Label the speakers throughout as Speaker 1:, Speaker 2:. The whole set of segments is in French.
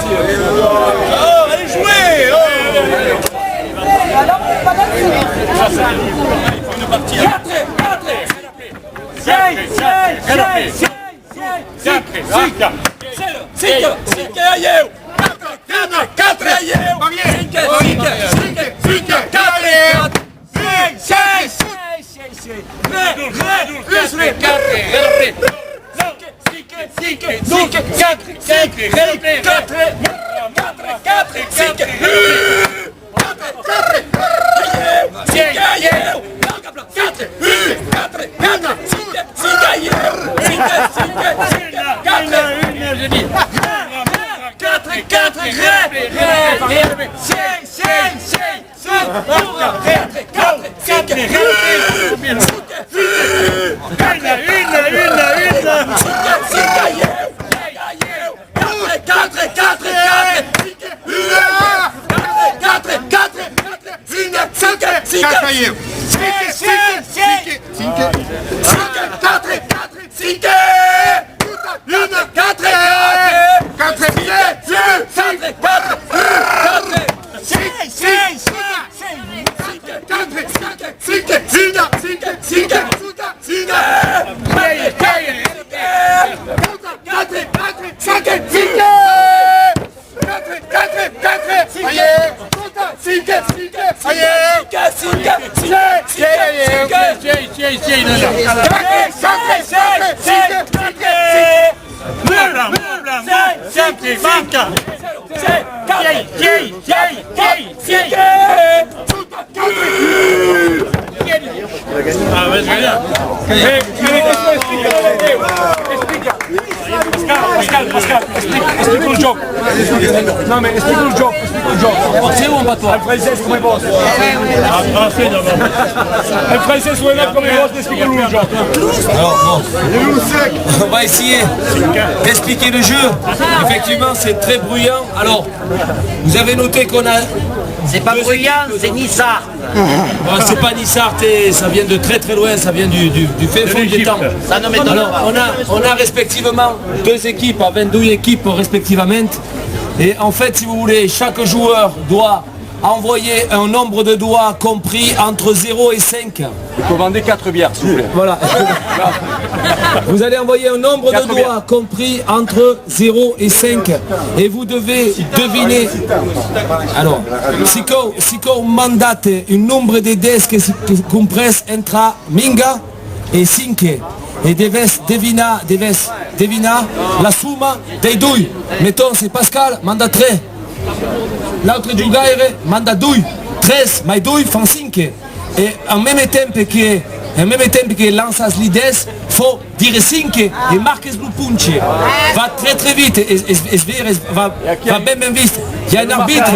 Speaker 1: Oh, allez jouer. Pascal, explica il gioco. No, ma explica il gioco,
Speaker 2: Sì, un battone.
Speaker 1: Al francese come vostro. Al francese come vostro, explique-nous le gioco.
Speaker 2: On va essayer d'expliquer le jeu. Effectivement, c'est très bruyant. Alors, vous avez noté qu'on a...
Speaker 3: C'est pas bruyant, c'est Nissart.
Speaker 2: C'est pas Nissart, ça vient de très très loin, ça vient du fait fond des temps. Alors, on a respectivement deux équipes, 22 équipes respectivement. Et en fait, si vous voulez, chaque joueur doit envoyer un nombre de doigts compris entre 0 et 5.
Speaker 1: Vous commandez 4 bières, s'il vous plaît.
Speaker 2: Voilà. Vous allez envoyer un nombre de doigts compris entre 0 et 5. Et vous devez deviner. Alors, si on mandate un nombre de dés que compresse entre minga et 5. Et deves devina la summa dei due. Mettons, c'est Pascal, manda 3. L'autre giocare manda 2. 3, mais 2 font 5. Et en même temps que lance l'idée, il faut dire 5 et marquer le punch. Va très très vite et va bien vite. Il y a un arbitre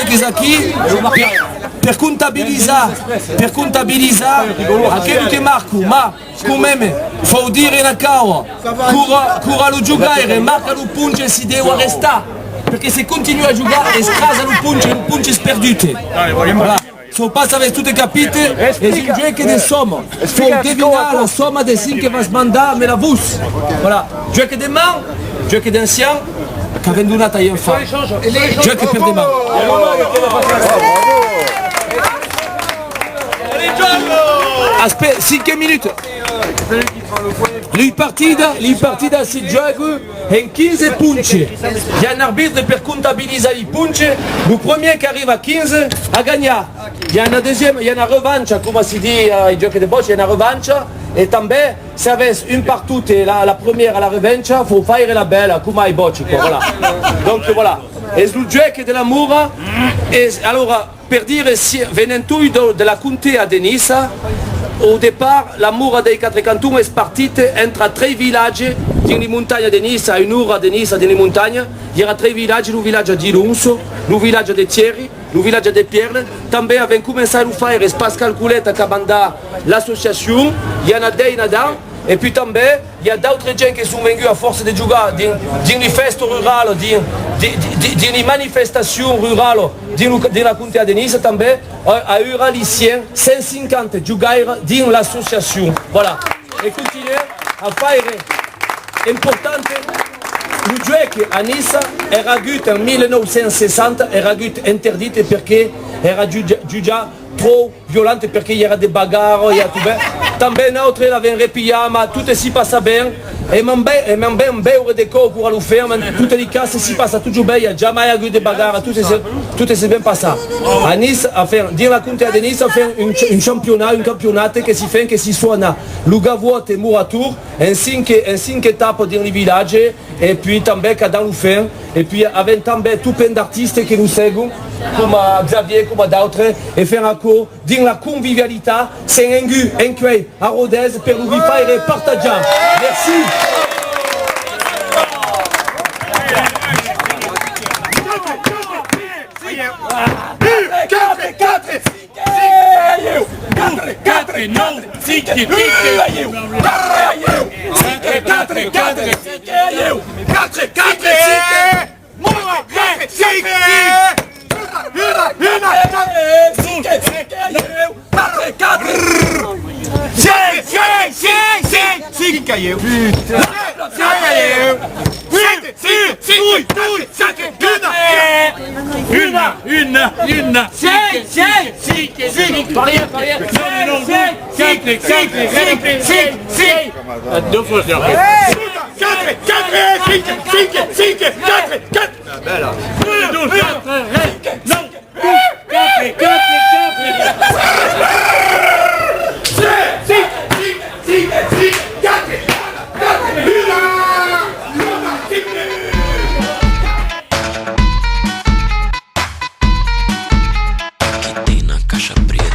Speaker 2: qui est ici per contabilizzare a quello che marco, ma come fa dire una cava, cura lo giocare, marca lo punch e si deve restare. Perché se continui a giocare scrasa il punch è perduto. Voilà. Sono passate tutte capite e si gioca di somma. Faut devinare la somma dei 5 che va a sbandare me la bus. Voilà. Gioca di mano, gioca d'ancien, che ha venduto una taglia in fa. Gioca per di mano. Aspetta, 5 minuti. La partita si gioca in 15 punti. Il y a un arbitre per contabilizzare i punti. Le premier che arriva a 15 a gagné. Il y a una deuxième, il y a una revanche, come si dit ai giochi di bocce, il y a una revanche. Et també, si avesse une partout et la première à la revanche, il faut faire la belle, come ai bocci. Voilà. Donc voilà. Et le gioco della mura, allora, per dire, venendo della contea di Nissa, au départ, la mura dei quatre cantons est partie entre 3 villages d'une montagne de Nice, à une heure de Nice, d'une montagne. Il y a 3 villages, le village di Lunso, le village de Thierry, le village de Pierre. També avons commencé à faire Pascal Coulette qui a bandé l'association. Il y en a des là-dedans. Et puis també, il y a d'autres gens qui sont venus à force de jouer dans les fêtes rurales, dans les manifestations rurales de la comté de Nice, també, à eu lycéen 150 joueurs dans l'association. Voilà. Et continuer à faire importante il gioco a Nizza era nel 1960, era interdito perché era già trop violente perché il y avait des bagarres, il y a tout bien. També notre l'avem repiat, ma tout si passa bien. Et même ben beure des cours pour aller faire, mais toutes les cas si passe toujours bien, il n'y a jamais eu de bagarre, tout est bien passé. À Nice, dire la comté de Nice, a fait un campionat qui si fait que si suona Lugavote et Muratur, en 5 étapes dans le village, et puis també dans le fer, et puis avec també tout plein d'artistes qui nous seguent, comme Xavier, comme d'autres, et faire un cours dans la convivialité, c'est un gu, un cueil, à Rodez, pour nous faire et partager. Merci.
Speaker 4: Chitina, Cascia Preta.